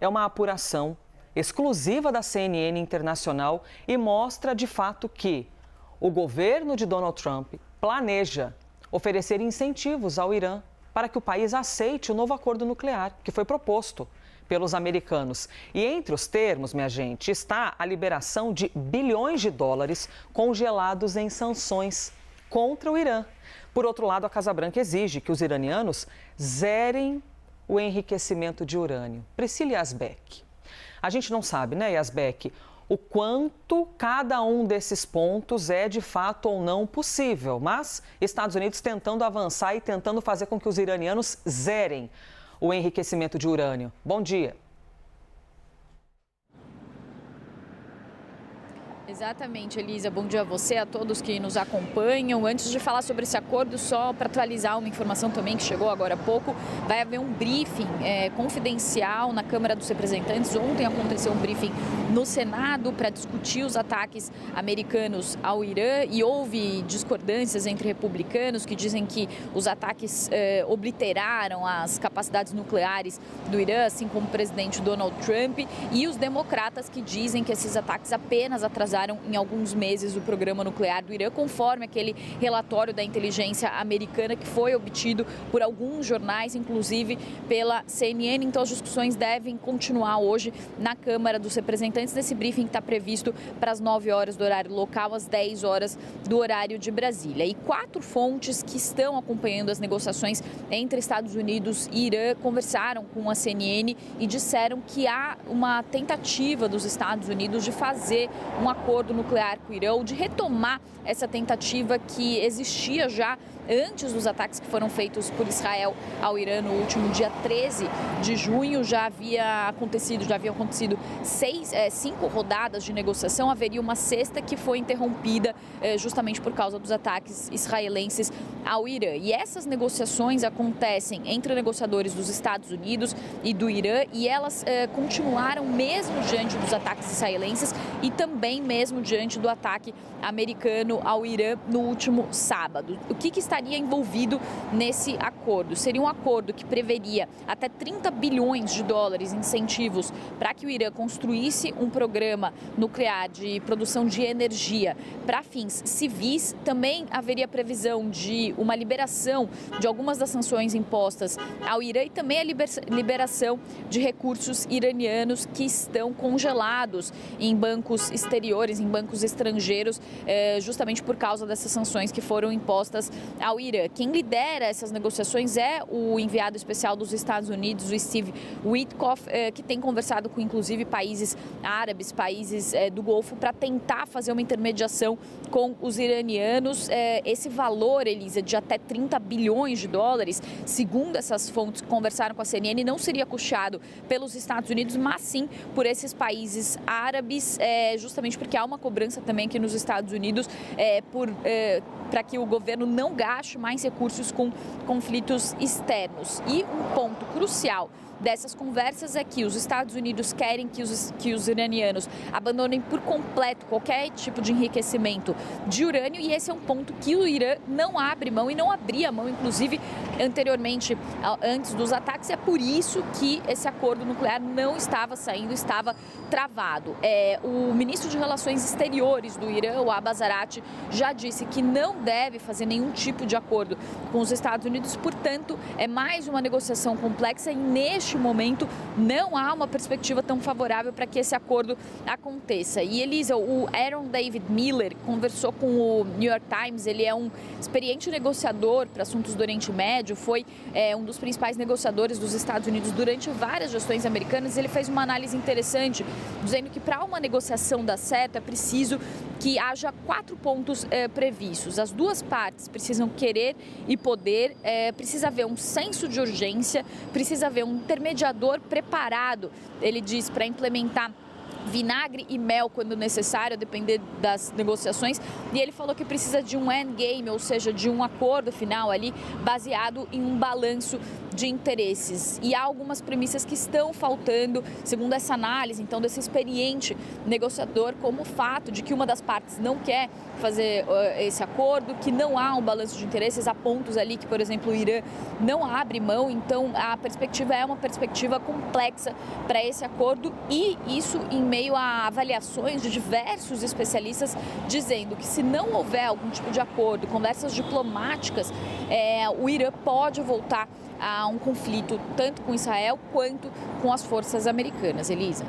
É uma apuração exclusiva da CNN Internacional e mostra de fato que o governo de Donald Trump planeja oferecer incentivos ao Irã para que o país aceite o novo acordo nuclear que foi proposto pelos americanos. E entre os termos, minha gente, está a liberação de bilhões de dólares congelados em sanções contra o Irã. Por outro lado, a Casa Branca exige que os iranianos zerem o enriquecimento de urânio. Priscila Yazbek. A gente não sabe, né, Yazbek, o quanto cada um desses pontos é de fato ou não possível, mas Estados Unidos tentando avançar e tentando fazer com que os iranianos zerem o enriquecimento de urânio. Bom dia. Exatamente, Elisa. Bom dia a você, a todos que nos acompanham. Antes de falar sobre esse acordo, só para atualizar uma informação também que chegou agora há pouco, vai haver um briefing confidencial na Câmara dos Representantes. Ontem aconteceu um briefing no Senado para discutir os ataques americanos ao Irã e houve discordâncias entre republicanos que dizem que os ataques obliteraram as capacidades nucleares do Irã, assim como o presidente Donald Trump, e os democratas que dizem que esses ataques apenas atrasaram em alguns meses o programa nuclear do Irã, conforme aquele relatório da inteligência americana que foi obtido por alguns jornais, inclusive pela CNN. Então, as discussões devem continuar hoje na Câmara dos Representantes, nesse briefing que está previsto para as 9 horas do horário local, às 10 horas do horário de Brasília. E 4 fontes que estão acompanhando as negociações entre Estados Unidos e Irã conversaram com a CNN e disseram que há uma tentativa dos Estados Unidos de fazer um acordo nuclear com o Irã, ou de retomar essa tentativa que existia já antes dos ataques que foram feitos por Israel ao Irã no último dia 13 de junho. Já haviam acontecido 5 rodadas de negociação, haveria uma sexta que foi interrompida justamente por causa dos ataques israelenses ao Irã. E essas negociações acontecem entre negociadores dos Estados Unidos e do Irã, e elas continuaram mesmo diante dos ataques israelenses e também mesmo diante do ataque americano ao Irã no último sábado. O que estaria envolvido nesse acordo? Seria um acordo que preveria até 30 bilhões de dólares em incentivos para que o Irã construísse um programa nuclear de produção de energia para fins civis. Também haveria previsão de uma liberação de algumas das sanções impostas ao Irã e também a liberação de recursos iranianos que estão congelados em bancos exteriores, em bancos estrangeiros, justamente por causa dessas sanções que foram impostas ao Irã. Quem lidera essas negociações é o enviado especial dos Estados Unidos, o Steve Witkoff, que tem conversado com, inclusive, países árabes, países do Golfo, para tentar fazer uma intermediação com os iranianos. Esse valor, Elisa, de até 30 bilhões de dólares, segundo essas fontes que conversaram com a CNN, não seria custeado pelos Estados Unidos, mas sim por esses países árabes, justamente porque há uma cobrança também aqui nos Estados Unidos para que o governo não gaste mais recursos com conflitos externos. E um ponto crucial dessas conversas é que os Estados Unidos querem que os iranianos abandonem por completo qualquer tipo de enriquecimento de urânio, e esse é um ponto que o Irã não abre mão e não abria mão, inclusive anteriormente, antes dos ataques. É por isso que esse acordo nuclear não estava saindo, estava travado. O ministro de Relações Exteriores do Irã, o Abbas Araqchi, já disse que não deve fazer nenhum tipo de acordo com os Estados Unidos, portanto, é mais uma negociação complexa e neste momento não há uma perspectiva tão favorável para que esse acordo aconteça. E, Elisa, o Aaron David Miller conversou com o New York Times. Ele é um experiente negociador para assuntos do Oriente Médio, foi um dos principais negociadores dos Estados Unidos durante várias gestões americanas. Ele fez uma análise interessante, dizendo que para uma negociação dar certo é preciso que haja 4 pontos previstos. As duas partes precisam querer e poder, precisa haver um senso de urgência, precisa haver um intermediador preparado, ele diz, para implementar vinagre e mel quando necessário, a depender das negociações. E ele falou que precisa de um endgame, ou seja, de um acordo final ali baseado em um balanço de interesses. E há algumas premissas que estão faltando, segundo essa análise, então, desse experiente negociador, como o fato de que uma das partes não quer fazer esse acordo, que não há um balanço de interesses, há pontos ali que, por exemplo, o Irã não abre mão, então a perspectiva é uma perspectiva complexa para esse acordo, e isso em meio a avaliações de diversos especialistas dizendo que se não houver algum tipo de acordo, conversas diplomáticas, o Irã pode voltar a um conflito tanto com Israel quanto com as forças americanas. Elisa.